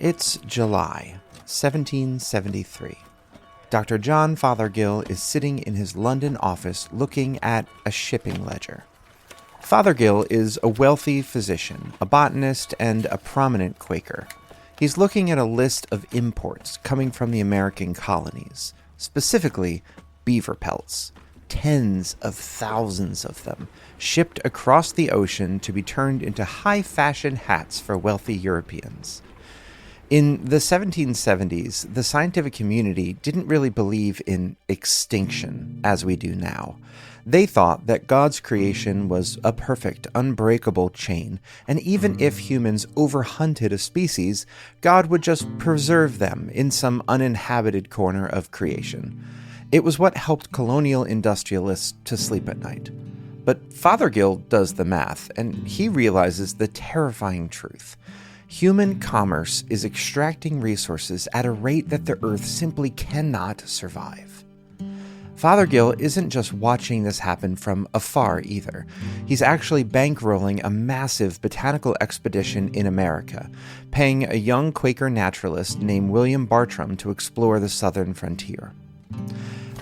It's July 1773. Dr. John Fothergill is sitting in his London office looking at a shipping ledger. Fothergill is a wealthy physician, a botanist, and a prominent Quaker. He's looking at a list of imports coming from the American colonies, specifically beaver pelts. Tens of thousands of them, shipped across the ocean to be turned into high-fashion hats for wealthy Europeans. In the 1770s, the scientific community didn't really believe in extinction as we do now. They thought that God's creation was a perfect, unbreakable chain, and even if humans overhunted a species, God would just preserve them in some uninhabited corner of creation. It was what helped colonial industrialists to sleep at night. But Fothergill does the math, and he realizes the terrifying truth. Human commerce is extracting resources at a rate that the Earth simply cannot survive. Fothergill isn't just watching this happen from afar either. He's actually bankrolling a massive botanical expedition in America, paying a young Quaker naturalist named William Bartram to explore the southern frontier.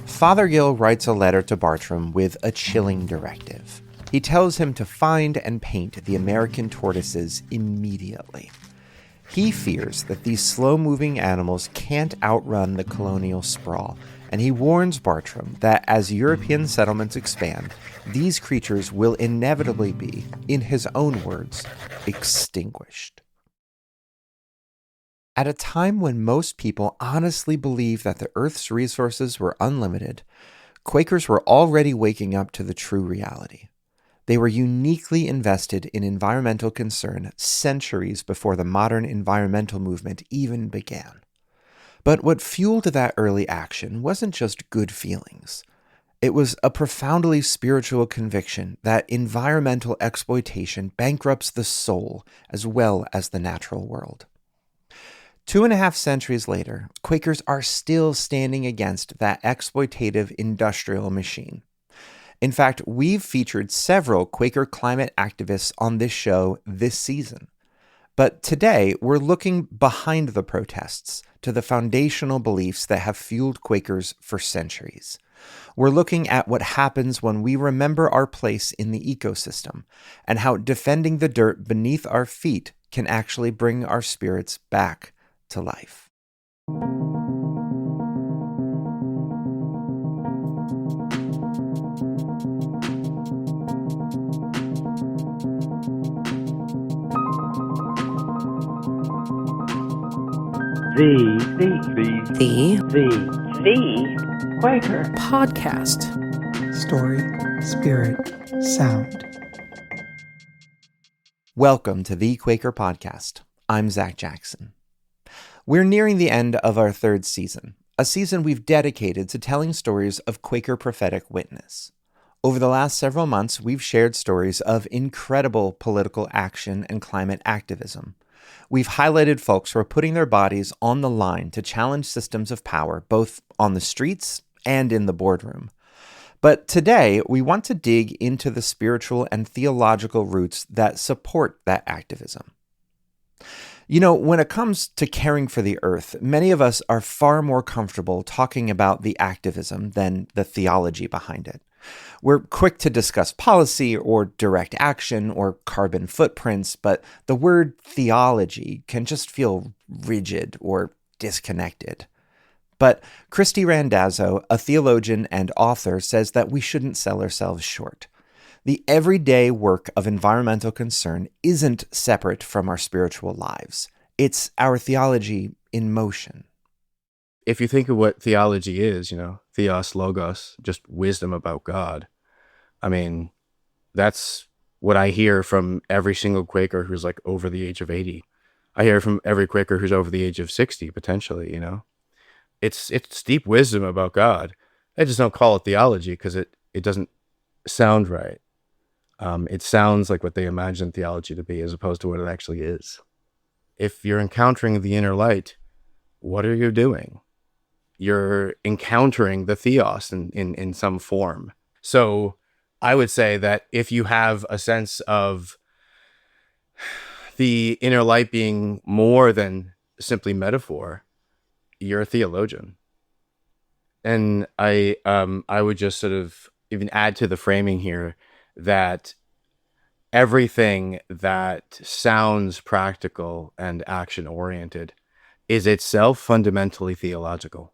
Fothergill writes a letter to Bartram with a chilling directive. He tells him to find and paint the American tortoises immediately. He fears that these slow-moving animals can't outrun the colonial sprawl, and he warns Bartram that as European settlements expand, these creatures will inevitably be, in his own words, extinguished. At a time when most people honestly believed that the Earth's resources were unlimited, Quakers were already waking up to the true reality. They were uniquely invested in environmental concern centuries before the modern environmental movement even began. But what fueled that early action wasn't just good feelings. It was a profoundly spiritual conviction that environmental exploitation bankrupts the soul as well as the natural world. 2.5 centuries later, Quakers are still standing against that exploitative industrial machine. In fact, we've featured several Quaker climate activists on this show this season. But today, we're looking behind the protests to the foundational beliefs that have fueled Quakers for centuries. We're looking at what happens when we remember our place in the ecosystem and how defending the dirt beneath our feet can actually bring our spirits back to life. The Quaker Podcast. Story, spirit, sound. Welcome to the Quaker Podcast. I'm Zach Jackson. We're nearing the end of our third season, a season we've dedicated to telling stories of Quaker prophetic witness. Over the last several months, we've shared stories of incredible political action and climate activism. We've highlighted folks who are putting their bodies on the line to challenge systems of power, both on the streets and in the boardroom. But today, we want to dig into the spiritual and theological roots that support that activism. You know, when it comes to caring for the earth, many of us are far more comfortable talking about the activism than the theology behind it. We're quick to discuss policy or direct action or carbon footprints, but the word theology can just feel rigid or disconnected. But Christy Randazzo, a theologian and author, says that we shouldn't sell ourselves short. The everyday work of environmental concern isn't separate from our spiritual lives. It's our theology in motion. If you think of what theology is, theos, logos, just wisdom about God. I mean, that's what I hear from every single Quaker who's like over the age of 80. I hear from every Quaker who's over the age of 60, potentially, It's deep wisdom about God. I just don't call it theology because it doesn't sound right. It sounds like what they imagine theology to be as opposed to what it actually is. If you're encountering the inner light, what are you doing? You're encountering the theos in some form. So I would say that if you have a sense of the inner light being more than simply metaphor, you're a theologian. And I would just sort of even add to the framing here that everything that sounds practical and action oriented is itself fundamentally theological.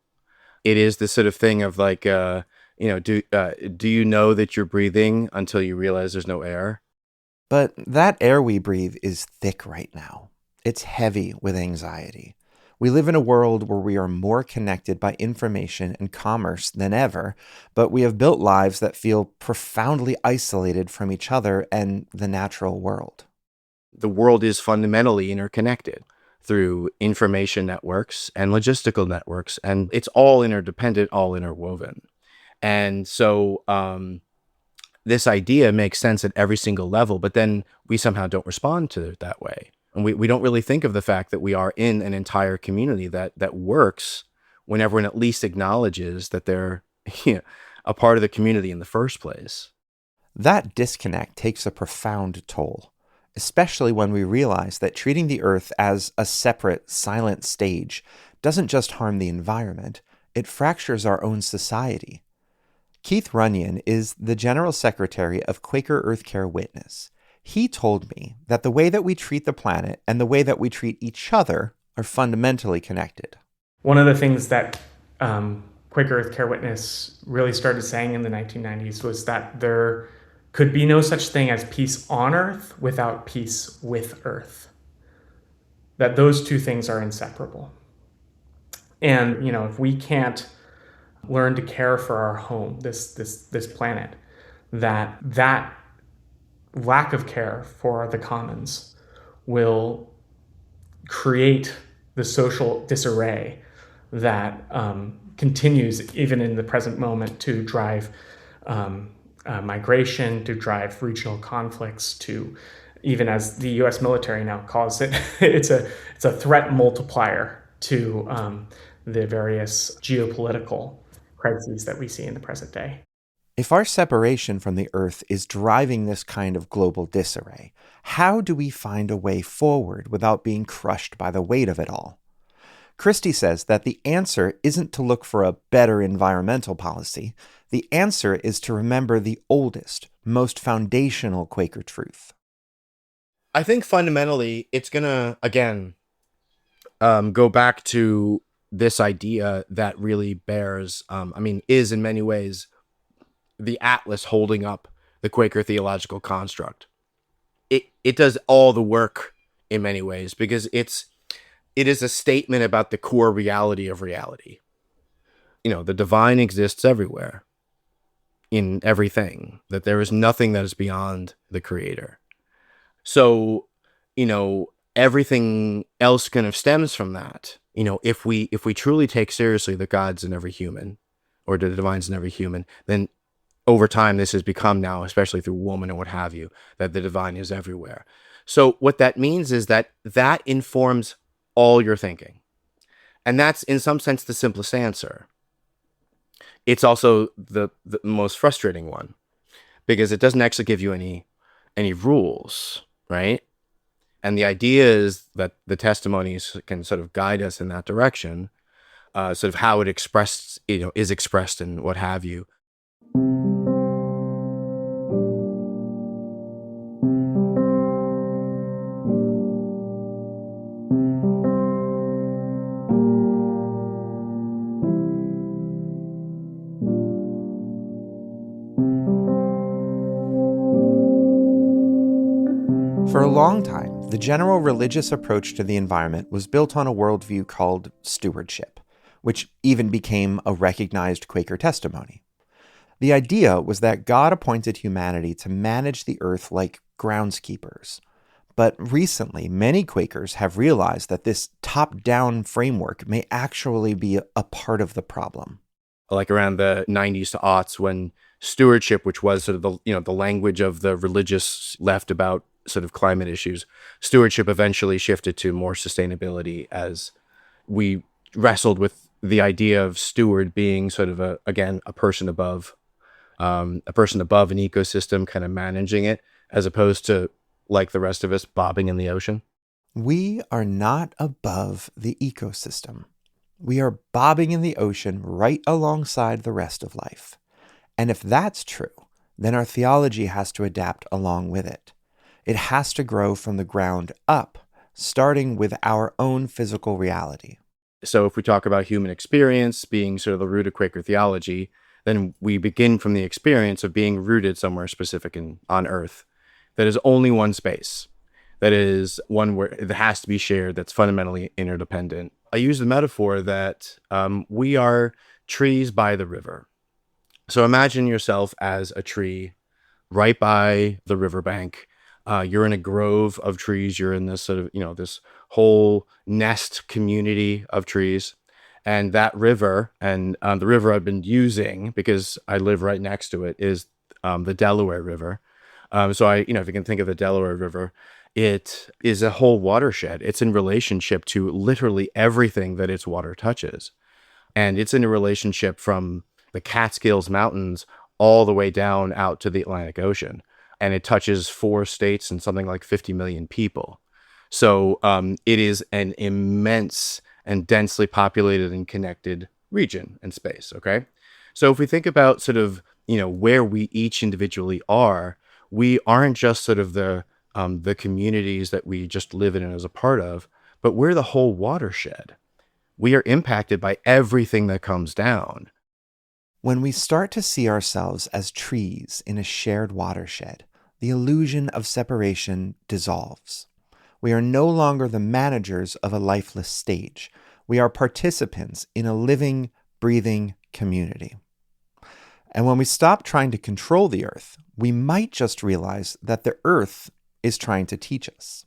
It is the sort of thing of like, do you know that you're breathing until you realize there's no air? But that air we breathe is thick right now. It's heavy with anxiety. We live in a world where we are more connected by information and commerce than ever, but we have built lives that feel profoundly isolated from each other and the natural world. The world is fundamentally interconnected through information networks and logistical networks, and it's all interdependent, all interwoven. And so this idea makes sense at every single level, but then we somehow don't respond to it that way. And we don't really think of the fact that we are in an entire community that works when everyone at least acknowledges that they're a part of the community in the first place. That disconnect takes a profound toll, especially when we realize that treating the Earth as a separate, silent stage doesn't just harm the environment, it fractures our own society. Keith Runyon is the General Secretary of Quaker Earth Care Witness. He told me that the way that we treat the planet and the way that we treat each other are fundamentally connected. One of the things that Quaker Earth Care Witness really started saying in the 1990s was that there could be no such thing as peace on Earth without peace with Earth. That those two things are inseparable. And, if we can't learn to care for our home, this planet, that lack of care for the commons will create the social disarray that continues even in the present moment to drive migration, to drive regional conflicts, to even, as the U.S. military now calls it, it's a threat multiplier to the various geopolitical crises that we see in the present day. If our separation from the Earth is driving this kind of global disarray, how do we find a way forward without being crushed by the weight of it all? Christie says that the answer isn't to look for a better environmental policy. The answer is to remember the oldest, most foundational Quaker truth. I think fundamentally it's going to, again, go back to this idea that really bears, is in many ways the atlas holding up the Quaker theological construct. It does all the work in many ways because it is a statement about the core reality of reality. The divine exists everywhere, in everything, that there is nothing that is beyond the creator. So, everything else kind of stems from that. If we truly take seriously the God's in every human, or the divine's in every human, then over time, this has become now, especially through woman and what have you, that the divine is everywhere. So what that means is that informs all your thinking. And that's, in some sense, the simplest answer. It's also the most frustrating one, because it doesn't actually give you any rules, right? And the idea is that the testimonies can sort of guide us in that direction, sort of how it is expressed and what have you. For a long time, the general religious approach to the environment was built on a worldview called stewardship, which even became a recognized Quaker testimony. The idea was that God appointed humanity to manage the earth like groundskeepers. But recently, many Quakers have realized that this top-down framework may actually be a part of the problem. Like around the 90s to aughts, when stewardship, which was sort of the language of the religious left about sort of climate issues, stewardship eventually shifted to more sustainability as we wrestled with the idea of steward being sort of a person above an ecosystem, kind of managing it, as opposed to, like the rest of us, bobbing in the ocean. We are not above the ecosystem. We are bobbing in the ocean right alongside the rest of life. And if that's true, then our theology has to adapt along with it. It has to grow from the ground up, starting with our own physical reality. So if we talk about human experience being sort of the root of Quaker theology, then we begin from the experience of being rooted somewhere specific on earth. That is only one space. That is one where it has to be shared, that's fundamentally interdependent. I use the metaphor that we are trees by the river. So imagine yourself as a tree right by the riverbank. You're in a grove of trees. You're in this sort of, this whole nest community of trees. And that river, and the river I've been using because I live right next to it, is the Delaware River. So if you can think of the Delaware River, it is a whole watershed. It's in relationship to literally everything that its water touches. And it's in a relationship from the Catskills Mountains all the way down out to the Atlantic Ocean. And it touches 4 states and something like 50 million people. So it is an immense and densely populated and connected region and space, okay? So if we think about sort of, where we each individually are, we aren't just sort of the communities that we just live in and as a part of, but we're the whole watershed. We are impacted by everything that comes down. When we start to see ourselves as trees in a shared watershed, the illusion of separation dissolves. We are no longer the managers of a lifeless stage. We are participants in a living, breathing community. And when we stop trying to control the earth, we might just realize that the earth is trying to teach us.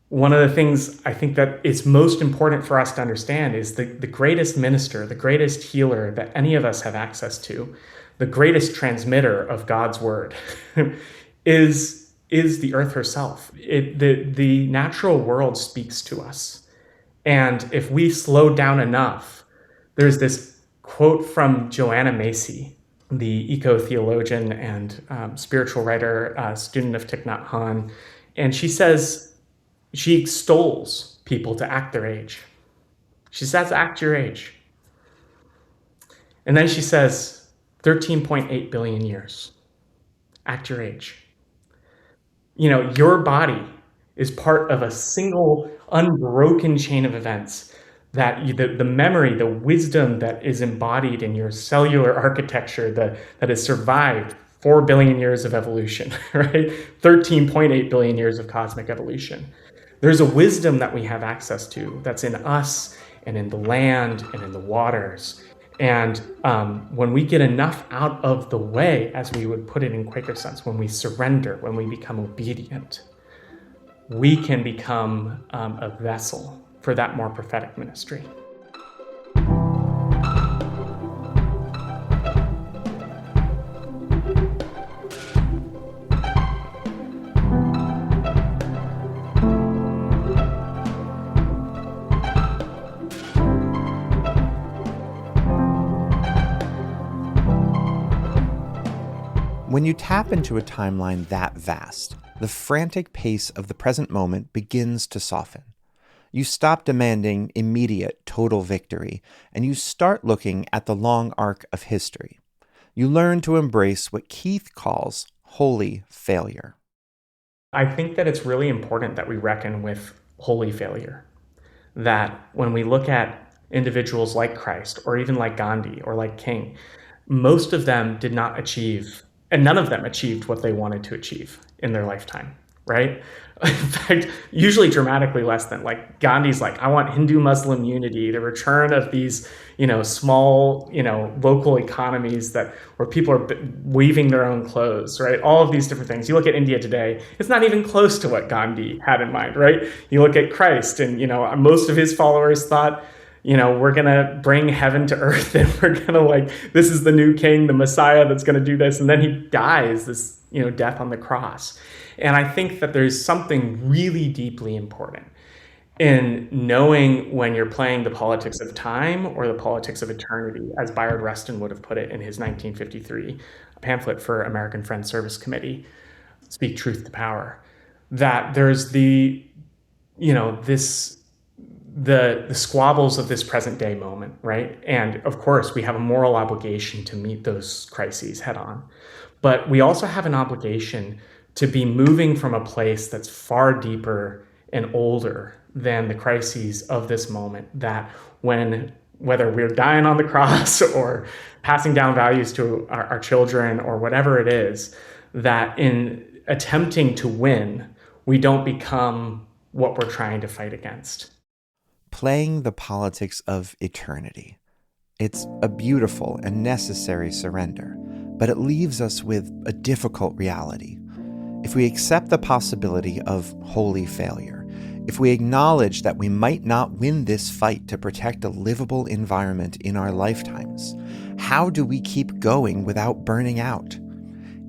One of the things I think that is most important for us to understand is the greatest minister, the greatest healer that any of us have access to, the greatest transmitter of God's word is the earth herself. The natural world speaks to us. And if we slow down enough, there's this quote from Joanna Macy, the eco-theologian and spiritual writer, student of Thich Nhat Hanh. And she says, she extols people to act their age. She says, act your age. And then she says, 13.8 billion years. Act your age. Your body is part of a single unbroken chain of events that the memory, the wisdom that is embodied in your cellular architecture that has survived 4 billion years of evolution, right? 13.8 billion years of cosmic evolution. There's a wisdom that we have access to that's in us and in the land and in the waters. And when we get enough out of the way, as we would put it in Quaker sense, when we surrender, when we become obedient, we can become a vessel for that more prophetic ministry. When you tap into a timeline that vast, the frantic pace of the present moment begins to soften. You stop demanding immediate total victory, and you start looking at the long arc of history. You learn to embrace what Keith calls holy failure. I think that it's really important that we reckon with holy failure. That when we look at individuals like Christ, or even like Gandhi, or like King, most of them did not achieve, and none of them achieved what they wanted to achieve in their lifetime, right? In fact, usually dramatically less than. Like Gandhi's like, I want Hindu-Muslim unity, the return of these, small, local economies where people are weaving their own clothes, right? All of these different things. You look at India today, it's not even close to what Gandhi had in mind, right? You look at Christ and, most of his followers thought, we're going to bring heaven to earth and we're going to this is the new king, the Messiah that's going to do this. And then he dies this, death on the cross. And I think that there's something really deeply important in knowing when you're playing the politics of time or the politics of eternity, as Bayard Rustin would have put it in his 1953 pamphlet for American Friends Service Committee, Speak Truth to Power, that there's the the squabbles of this present day moment, right? And of course, we have a moral obligation to meet those crises head on. But we also have an obligation to be moving from a place that's far deeper and older than the crises of this moment, that whether we're dying on the cross or passing down values to our children or whatever it is, that in attempting to win, we don't become what we're trying to fight against. Playing the politics of eternity. It's a beautiful and necessary surrender, but it leaves us with a difficult reality. If we accept the possibility of holy failure, if we acknowledge that we might not win this fight to protect a livable environment in our lifetimes, how do we keep going without burning out?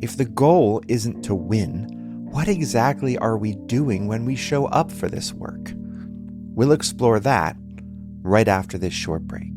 If the goal isn't to win, what exactly are we doing when we show up for this work? We'll explore that right after this short break.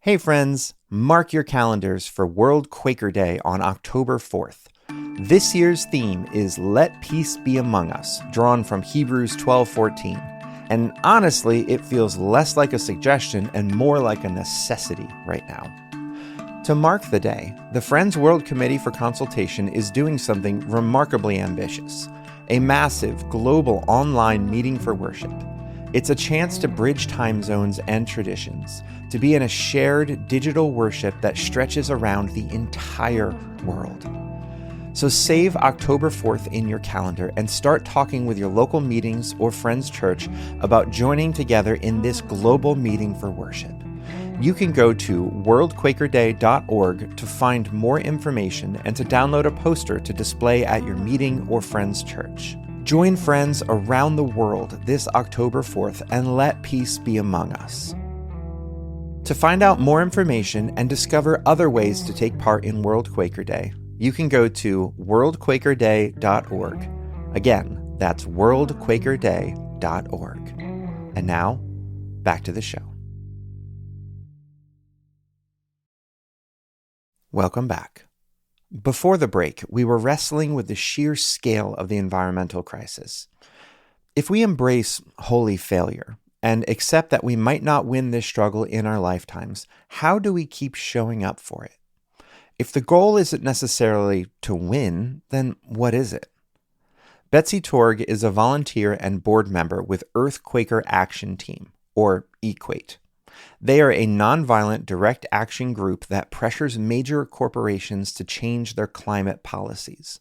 Hey friends, mark your calendars for World Quaker Day on October 4th. This year's theme is Let Peace Be Among Us, drawn from Hebrews 12:14. And honestly, it feels less like a suggestion and more like a necessity right now. To mark the day, the Friends World Committee for Consultation is doing something remarkably ambitious, a massive global online meeting for worship. It's a chance to bridge time zones and traditions, to be in a shared digital worship that stretches around the entire world. So save October 4th in your calendar and start talking with your local meetings or friends' church about joining together in this global meeting for worship. You can go to worldquakerday.org to find more information and to download a poster to display at your meeting or friend's church. Join friends around the world this October 4th and let peace be among us. To find out more information and discover other ways to take part in World Quaker Day, you can go to worldquakerday.org. Again, that's worldquakerday.org. And now, back to the show. Welcome back. Before the break, we were wrestling with the sheer scale of the environmental crisis. If we embrace holy failure and accept that we might not win this struggle in our lifetimes, how do we keep showing up for it? If the goal isn't necessarily to win, then what is it? Betsy Torg is a volunteer and board member with Earth Quaker Action Team, or EQUATE. They are a nonviolent direct action group that pressures major corporations to change their climate policies.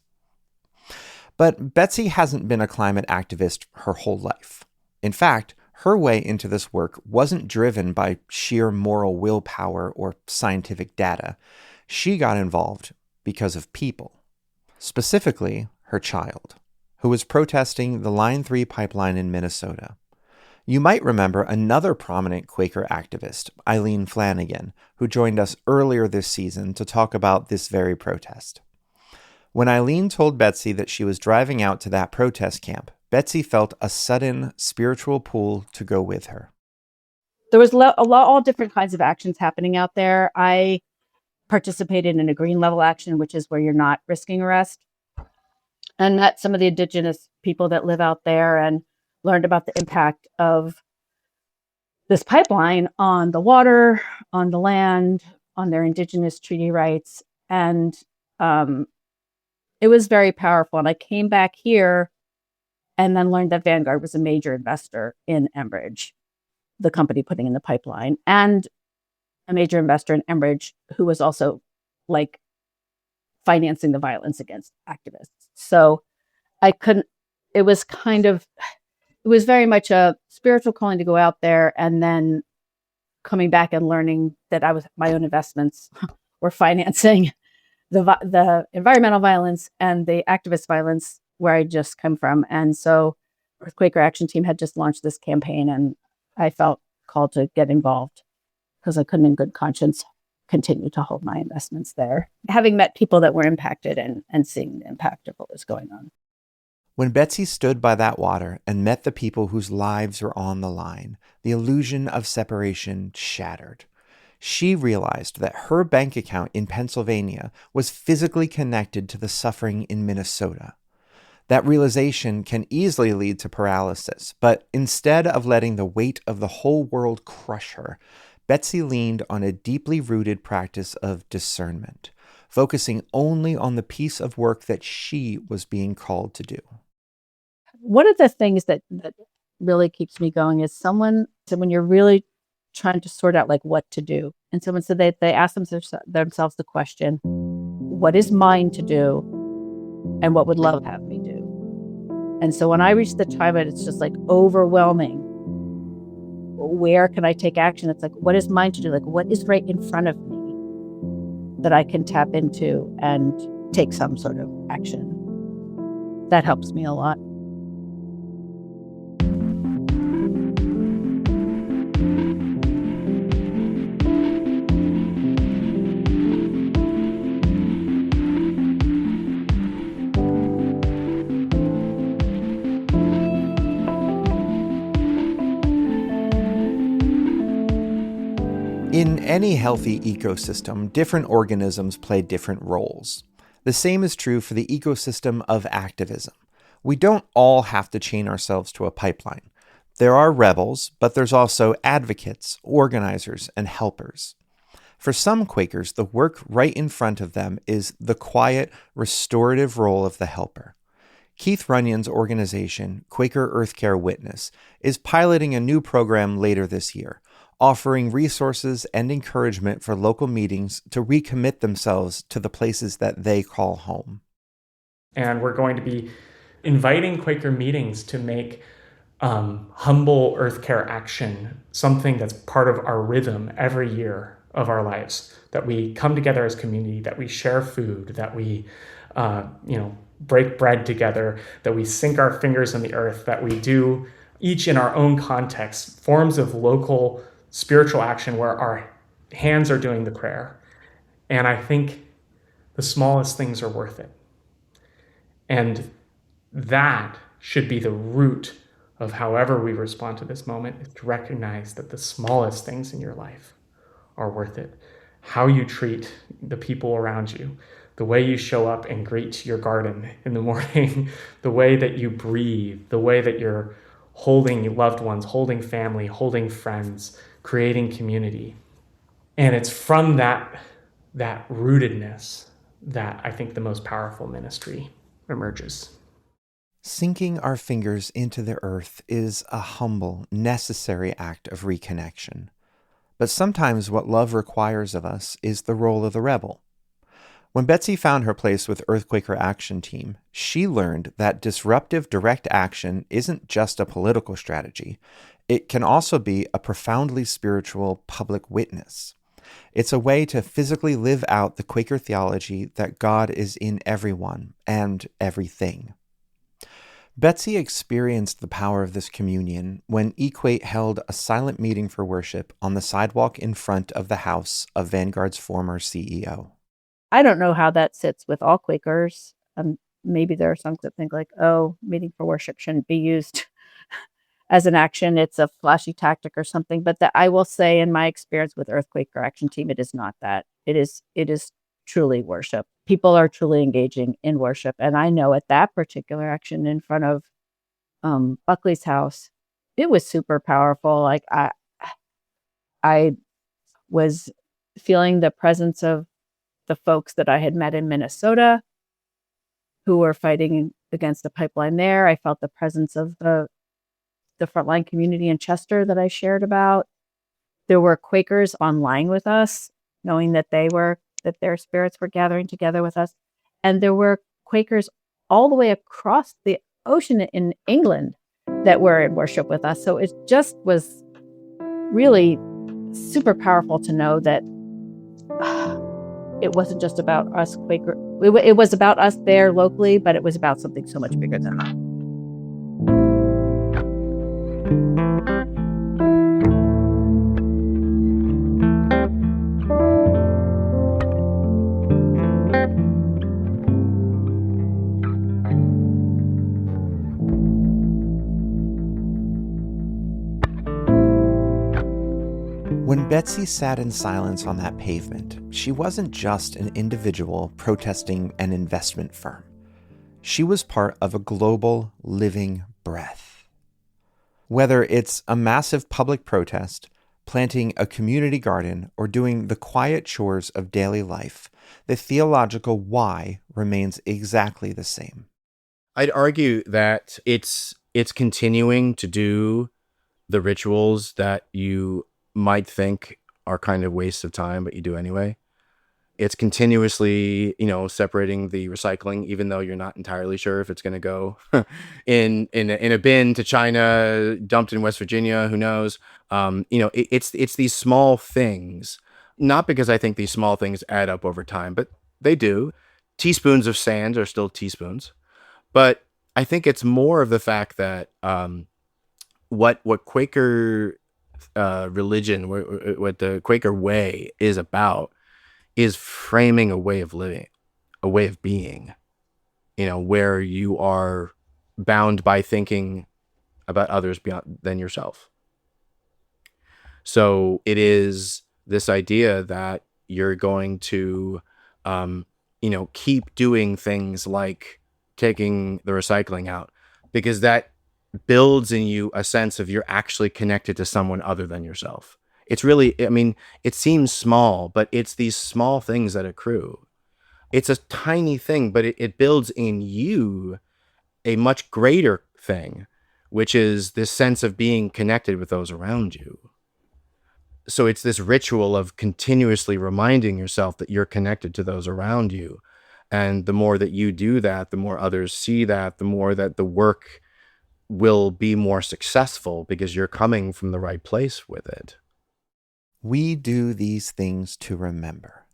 But Betsy hasn't been a climate activist her whole life. In fact, her way into this work wasn't driven by sheer moral willpower or scientific data. She got involved because of people, specifically her child, who was protesting the Line 3 pipeline in Minnesota. You might remember another prominent Quaker activist, Eileen Flanagan, who joined us earlier this season to talk about this very protest. When Eileen told Betsy that she was driving out to that protest camp, Betsy felt a sudden spiritual pull to go with her. There was all different kinds of actions happening out there. I participated in a green level action, which is where you're not risking arrest, and met some of the indigenous people that live out there and learned about the impact of this pipeline on the water, on the land, on their indigenous treaty rights. And it was very powerful. And I came back here and then learned that Vanguard was a major investor in Enbridge, the company putting in the pipeline, and a major investor in Enbridge who was also like financing the violence against activists. So it was very much a spiritual calling to go out there, and then coming back and learning that my own investments were financing the environmental violence and the activist violence where I just come from. And so Earth Quaker Action Team had just launched this campaign, and I felt called to get involved because I couldn't in good conscience continue to hold my investments there, having met people that were impacted and seeing the impact of what was going on. When Betsy stood by that water and met the people whose lives were on the line, the illusion of separation shattered. She realized that her bank account in Pennsylvania was physically connected to the suffering in Minnesota. That realization can easily lead to paralysis, but instead of letting the weight of the whole world crush her, Betsy leaned on a deeply rooted practice of discernment, focusing only on the piece of work that she was being called to do. One of the things that really keeps me going is someone said, when you're really trying to sort out like what to do, and someone said they asked themselves the question, what is mine to do and what would love have me do? And so when I reach the time and it's just like overwhelming, where can I take action? It's like, what is mine to do? Like, what is right in front of me that I can tap into and take some sort of action? That helps me a lot. In any healthy ecosystem, different organisms play different roles. The same is true for the ecosystem of activism. We don't all have to chain ourselves to a pipeline. There are rebels, but there's also advocates, organizers, and helpers. For some Quakers, the work right in front of them is the quiet, restorative role of the helper. Keith Runyon's organization, Quaker Earth Care Witness, is piloting a new program later this year, offering resources and encouragement for local meetings to recommit themselves to the places that they call home. And we're going to be inviting Quaker meetings to make humble earth care action something that's part of our rhythm every year of our lives, that we come together as community, that we share food, that we break bread together, that we sink our fingers in the earth, that we do, each in our own context, forms of local spiritual action where our hands are doing the prayer. And I think the smallest things are worth it. And that should be the root of however we respond to this moment, is to recognize that the smallest things in your life are worth it. How you treat the people around you, the way you show up and greet your garden in the morning, the way that you breathe, the way that you're holding loved ones, holding family, holding friends, creating community. And it's from that rootedness that I think the most powerful ministry emerges. Sinking our fingers into the earth is a humble, necessary act of reconnection. But sometimes what love requires of us is the role of the rebel. When Betsy found her place with Earthquaker Action Team, she learned that disruptive direct action isn't just a political strategy. It can also be a profoundly spiritual public witness. It's a way to physically live out the Quaker theology that God is in everyone and everything. Betsy experienced the power of this communion when Equate held a silent meeting for worship on the sidewalk in front of the house of Vanguard's former CEO. I don't know how that sits with all Quakers. Maybe there are some that think like, oh, meeting for worship shouldn't be used as an action. It's a flashy tactic or something. But that I will say, in my experience with Earthquaker Action Team, it is not that. It is truly worship. People are truly engaging in worship. And I know at that particular action in front of Buckley's house, it was super powerful. Like I was feeling the presence of the folks that I had met in Minnesota who were fighting against the pipeline there. I felt the presence of the frontline community in Chester that I shared about. There were Quakers online with us, knowing that their spirits were gathering together with us. And there were Quakers all the way across the ocean in England that were in worship with us. So it just was really super powerful to know that it wasn't just about us Quaker. It was about us there locally, but it was about something so much bigger than that. Betsy sat in silence on that pavement, she wasn't just an individual protesting an investment firm. She was part of a global living breath. Whether it's a massive public protest, planting a community garden, or doing the quiet chores of daily life, the theological why remains exactly the same. I'd argue that it's continuing to do the rituals that you might think are kind of waste of time, but you do anyway. It's continuously, separating the recycling, even though you're not entirely sure if it's going to go in a bin to China, dumped in West Virginia. Who knows? It's these small things. Not because I think these small things add up over time, but they do. Teaspoons of sand are still teaspoons, but I think it's more of the fact that what Quaker religion, what the Quaker way is about, is framing a way of living, a way of being, where you are bound by thinking about others beyond than yourself. So it is this idea that you're going to, keep doing things like taking the recycling out, because that builds in you a sense of you're actually connected to someone other than yourself. It's really, it seems small, but it's these small things that accrue. It's a tiny thing, but it builds in you a much greater thing, which is this sense of being connected with those around you. So it's this ritual of continuously reminding yourself that you're connected to those around you. And the more that you do that, the more others see that, the more that the work will be more successful because you're coming from the right place with it. We do these things to remember.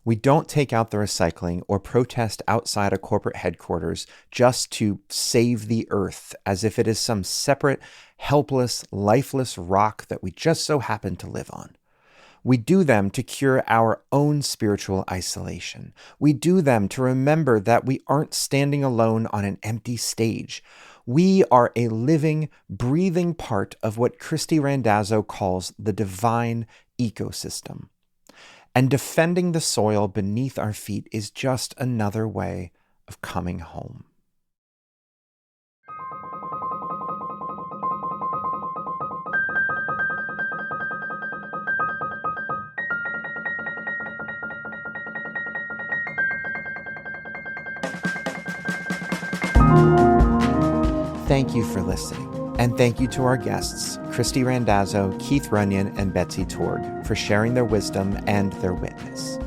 We don't take out the recycling or protest outside a corporate headquarters just to save the earth as if it is some separate, helpless, lifeless rock that we just so happen to live on. We do them to cure our own spiritual isolation. We do them to remember that we aren't standing alone on an empty stage. We are a living, breathing part of what Christy Randazzo calls the divine ecosystem. And defending the soil beneath our feet is just another way of coming home. Thank you for listening. And thank you to our guests, Christy Randazzo, Keith Runyon, and Betsy Torg, for sharing their wisdom and their witness.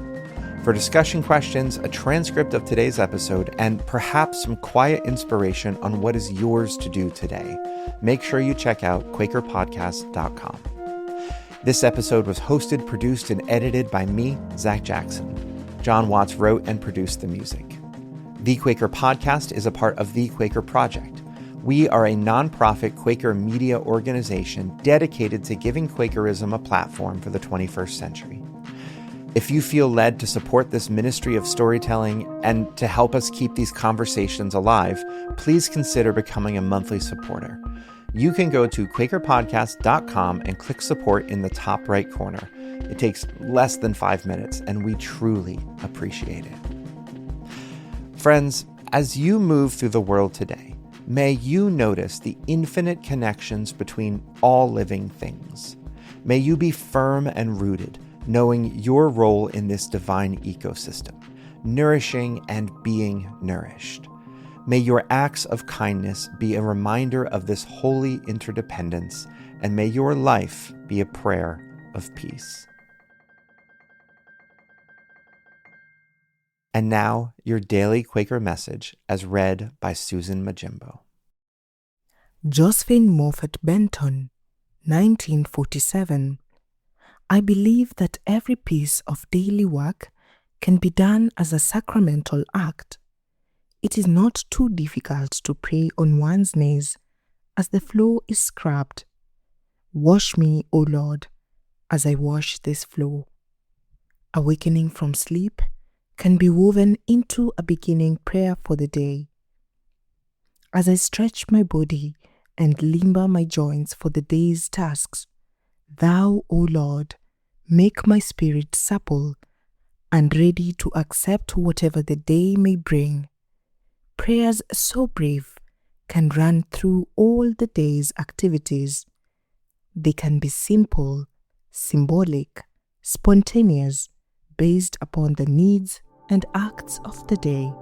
For discussion questions, a transcript of today's episode, and perhaps some quiet inspiration on what is yours to do today, make sure you check out QuakerPodcast.com. This episode was hosted, produced, and edited by me, Zach Jackson. John Watts wrote and produced the music. The Quaker Podcast is a part of The Quaker Project. We are a nonprofit Quaker media organization dedicated to giving Quakerism a platform for the 21st century. If you feel led to support this ministry of storytelling and to help us keep these conversations alive, please consider becoming a monthly supporter. You can go to QuakerPodcast.com and click support in the top right corner. It takes less than 5 minutes, and we truly appreciate it. Friends, as you move through the world today, may you notice the infinite connections between all living things. May you be firm and rooted, knowing your role in this divine ecosystem, nourishing and being nourished. May your acts of kindness be a reminder of this holy interdependence, and may your life be a prayer of peace. And now, your daily Quaker message as read by Susan Majimbo. Josephine Moffat Benton, 1947. I believe that every piece of daily work can be done as a sacramental act. It is not too difficult to pray on one's knees as the floor is scrubbed. Wash me, O Lord, as I wash this floor. Awakening from sleep can be woven into a beginning prayer for the day. As I stretch my body and limber my joints for the day's tasks, Thou, O Lord, make my spirit supple and ready to accept whatever the day may bring. Prayers so brave can run through all the day's activities. They can be simple, symbolic, spontaneous, based upon the needs and acts of the day.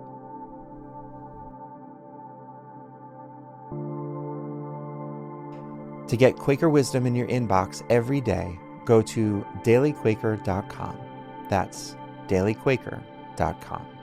To get Quaker wisdom in your inbox every day, go to dailyquaker.com. That's dailyquaker.com.